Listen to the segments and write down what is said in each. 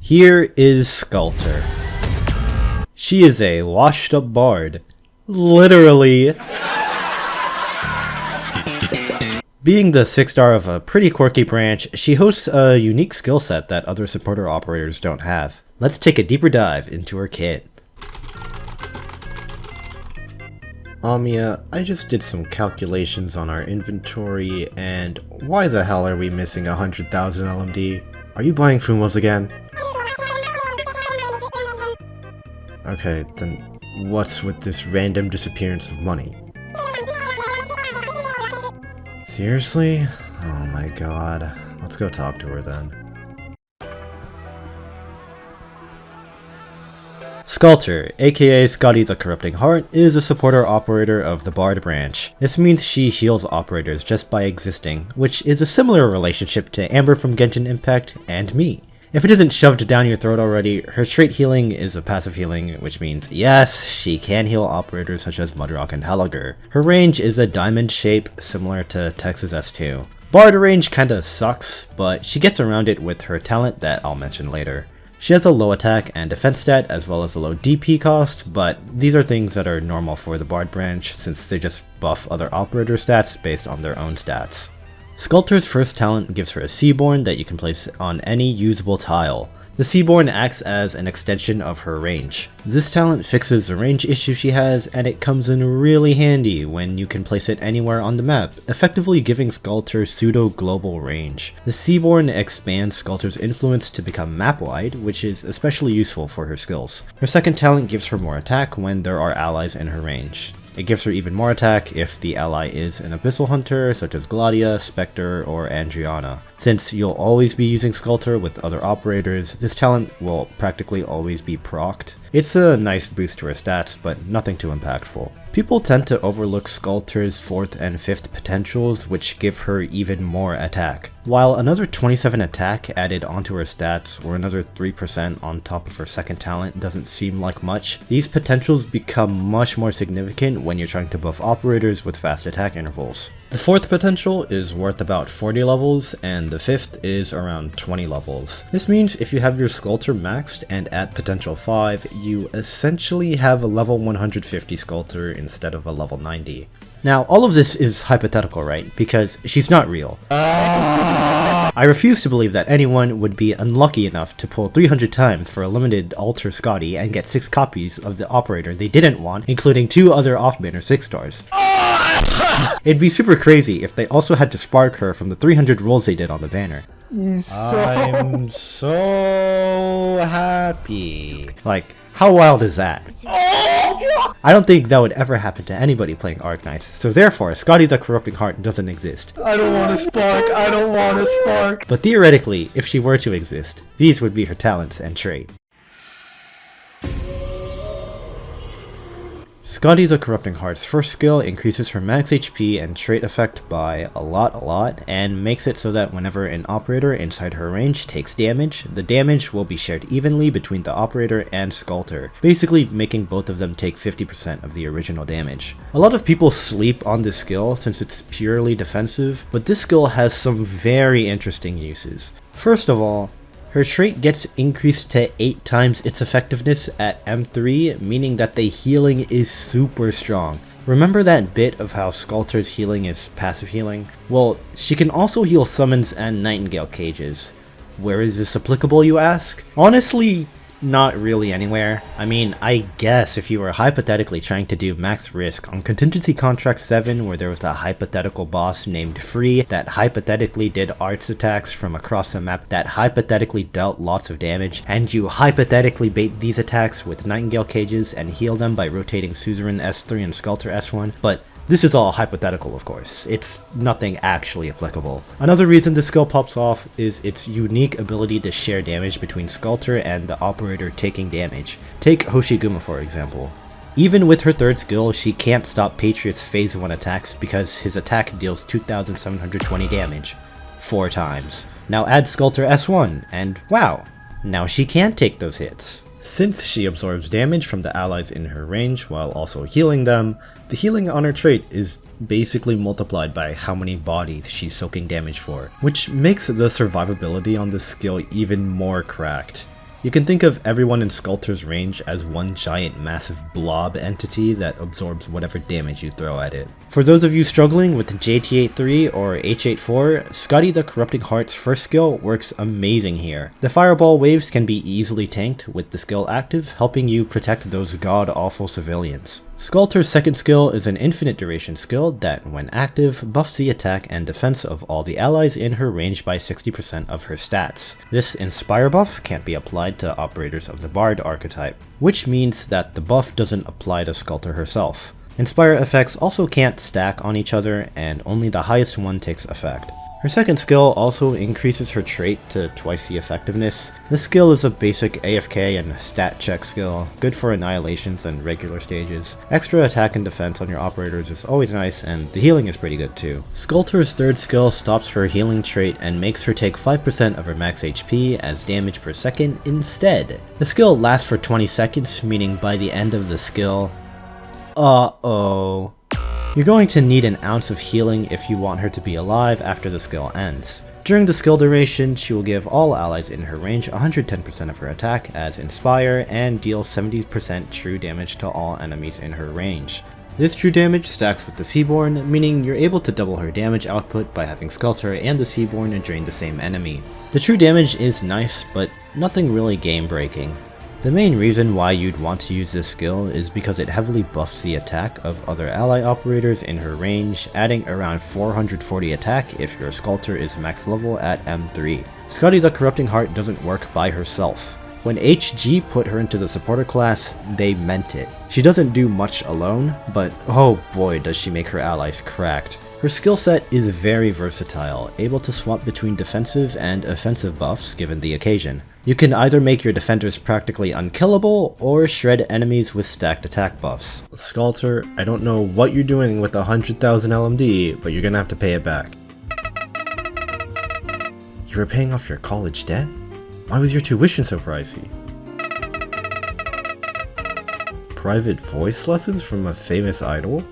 Here is Skalter. She is a washed up bard. Literally. Being the 6-star of a pretty quirky branch, she hosts a unique skill set that other supporter operators don't have. Let's take a deeper dive into her kit. Amiya, I just did some calculations on our inventory, and why the hell are we missing 100,000 LMD? Are you buying Fumos again? Okay, then what's with this random disappearance of money? Seriously? Oh my god. Let's go talk to her then. Skalter, aka Skadi the Corrupting Heart, is a supporter operator of the Bard branch. This means she heals operators just by existing, which is a similar relationship to Amber from Genshin Impact and me. If it isn't shoved down your throat already, her straight healing is a passive healing, which means yes, she can heal operators such as Mudrock and Helliger. Her range is a diamond shape similar to Texas S2. Bard range kinda sucks, but she gets around it with her talent that I'll mention later. She has a low attack and defense stat as well as a low DP cost, but these are things that are normal for the Bard branch since they just buff other operator stats based on their own stats. Skalter's first talent gives her a Seaborn that you can place on any usable tile. The Seaborn acts as an extension of her range. This talent fixes a range issue she has, and it comes in really handy when you can place it anywhere on the map, effectively giving Skalter pseudo-global range. The Seaborn expands Skalter's influence to become map-wide, which is especially useful for her skills. Her second talent gives her more attack when there are allies in her range. It gives her even more attack if the ally is an Abyssal Hunter such as Gladia, Spectre, or Andriana. Since you'll always be using Skalter with other operators, this talent will practically always be procced. It's a nice boost to her stats, but nothing too impactful. People tend to overlook Skalter's 4th and 5th potentials, which give her even more attack. While another 27 attack added onto her stats, or another 3% on top of her second talent doesn't seem like much, these potentials become much more significant when you're trying to buff operators with fast attack intervals. The 4th potential is worth about 40 levels, and the 5th is around 20 levels. This means if you have your Skalter maxed and at potential 5, you essentially have a level 150 Skalter instead of a level 90. Now, all of this is hypothetical, right? Because she's not real. I refuse to believe that anyone would be unlucky enough to pull 300 times for a limited Alter Skadi and get 6 copies of the operator they didn't want, including 2 other off-banner 6-stars. It'd be super crazy if they also had to spark her from the 300 rolls they did on the banner. I'm so happy. Like, how wild is that? I don't think that would ever happen to anybody playing Arknights, so therefore, Skadi the Corrupting Heart doesn't exist. I don't want to spark, I don't want to spark. But theoretically, if she were to exist, these would be her talents and trait. Skadi the Corrupting Heart's first skill increases her max HP and trait effect by a lot, and makes it so that whenever an operator inside her range takes damage, the damage will be shared evenly between the operator and Skalter, basically making both of them take 50% of the original damage. A lot of people sleep on this skill since it's purely defensive, but this skill has some very interesting uses. First of all, her trait gets increased to 8 times its effectiveness at M3, meaning that the healing is super strong. Remember that bit of how Skalter's healing is passive healing? Well, she can also heal summons and Nightingale cages. Where is this applicable, you ask? Honestly, not really anywhere. I mean, I guess if you were hypothetically trying to do max risk on Contingency Contract 7 where there was a hypothetical boss named Free that hypothetically did arts attacks from across the map that hypothetically dealt lots of damage, and you hypothetically bait these attacks with Nightingale cages and heal them by rotating Suzerain S3 and Skalter S1, but this is all hypothetical, of course. It's nothing actually applicable. Another reason this skill pops off is its unique ability to share damage between Skalter and the operator taking damage. Take Hoshiguma for example. Even with her third skill, she can't stop Patriot's phase 1 attacks because his attack deals 2,720 damage. 4 times. Now add Skalter S1, and wow, now she can take those hits. Since she absorbs damage from the allies in her range while also healing them, the healing on her trait is basically multiplied by how many bodies she's soaking damage for, which makes the survivability on this skill even more cracked. You can think of everyone in Skalter's range as one giant massive blob entity that absorbs whatever damage you throw at it. For those of you struggling with JT83 or H84, Skadi the Corrupting Heart's first skill works amazing here. The fireball waves can be easily tanked with the skill active, helping you protect those god-awful civilians. Skalter's second skill is an infinite duration skill that, when active, buffs the attack and defense of all the allies in her range by 60% of her stats. This Inspire buff can't be applied to operators of the Bard archetype, which means that the buff doesn't apply to Skalter herself. Inspire effects also can't stack on each other, and only the highest one takes effect. Her second skill also increases her trait to twice the effectiveness. This skill is a basic AFK and stat check skill, good for annihilations and regular stages. Extra attack and defense on your operators is always nice, and the healing is pretty good too. Skalter's third skill stops her healing trait and makes her take 5% of her max HP as damage per second instead. The skill lasts for 20 seconds, meaning by the end of the skill, you're going to need an ounce of healing if you want her to be alive after the skill ends. During the skill duration, she will give all allies in her range 110% of her attack as Inspire and deal 70% true damage to all enemies in her range. This true damage stacks with the Seaborn, meaning you're able to double her damage output by having Skalter and the Seaborn drain the same enemy. The true damage is nice, but nothing really game breaking. The main reason why you'd want to use this skill is because it heavily buffs the attack of other ally operators in her range, adding around 440 attack if your Skalter is max level at M3. Skadi the Corrupting Heart doesn't work by herself. When HG put her into the supporter class, they meant it. She doesn't do much alone, but oh boy does she make her allies cracked. Her skill set is very versatile, able to swap between defensive and offensive buffs given the occasion. You can either make your defenders practically unkillable, or shred enemies with stacked attack buffs. Skalter, I don't know what you're doing with 100,000 LMD, but you're gonna have to pay it back. You were paying off your college debt? Why was your tuition so pricey? Private voice lessons from a famous idol?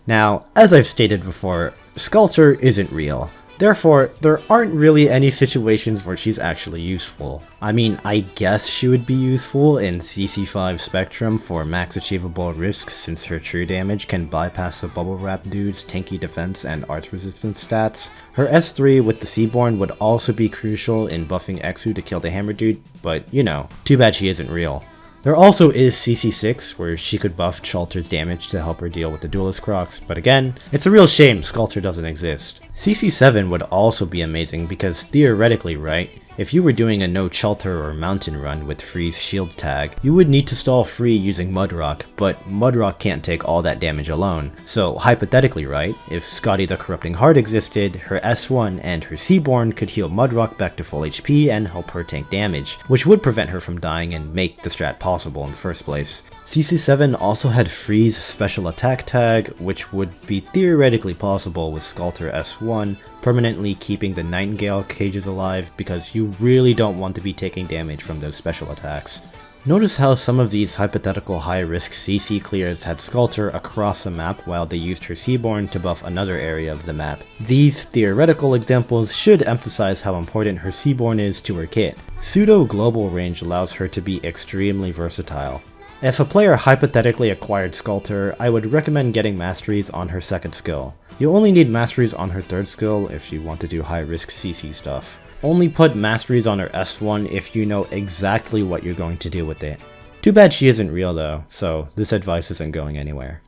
Now, as I've stated before, Skalter isn't real. Therefore, there aren't really any situations where she's actually useful. I mean, I guess she would be useful in CC5 Spectrum for max achievable risk since her true damage can bypass the bubble wrap dude's tanky defense and arts resistance stats. Her S3 with the Seaborn would also be crucial in buffing Exu to kill the hammer dude, but you know, too bad she isn't real. There also is CC6, where she could buff Skalter's damage to help her deal with the Duelist Crocs, but again, it's a real shame Skalter doesn't exist. CC7 would also be amazing because theoretically, right, if you were doing a no Skalter or mountain run with Free's shield tag, you would need to stall Free using Mudrock, but Mudrock can't take all that damage alone. So hypothetically, right, if Skadi the Corrupting Heart existed, her S1 and her Seaborn could heal Mudrock back to full HP and help her tank damage, which would prevent her from dying and make the strat possible in the first place. CC7 also had Free's special attack tag, which would be theoretically possible with Skalter S1, permanently keeping the Nightingale cages alive because you really don't want to be taking damage from those special attacks. Notice how some of these hypothetical high-risk CC clears had Skalter across the map while they used her Seaborn to buff another area of the map. These theoretical examples should emphasize how important her Seaborn is to her kit. Pseudo-global range allows her to be extremely versatile. If a player hypothetically acquired Skalter, I would recommend getting masteries on her second skill. You only need masteries on her third skill if you want to do high-risk CC stuff. Only put masteries on her S1 if you know exactly what you're going to do with it. Too bad she isn't real though, so this advice isn't going anywhere.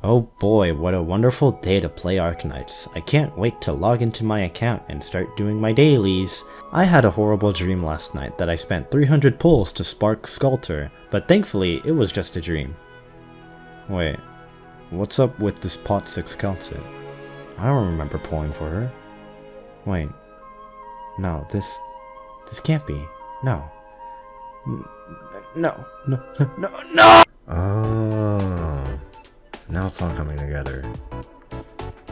Oh boy, what a wonderful day to play Arknights. I can't wait to log into my account and start doing my dailies. I had a horrible dream last night that I spent 300 pulls to spark Skalter, but thankfully it was just a dream. Wait, what's up with this pot 6 Skalter? I don't remember pulling for her. Wait, no, this can't be. No. No. Oh. Now it's all coming together.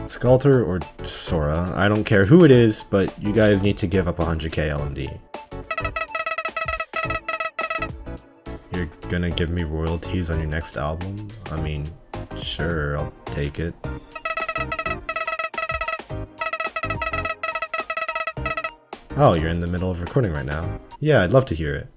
Skalter or Sora, I don't care who it is, but you guys need to give up 100k LMD. You're gonna give me royalties on your next album? I mean, sure, I'll take it. Oh, you're in the middle of recording right now. Yeah, I'd love to hear it.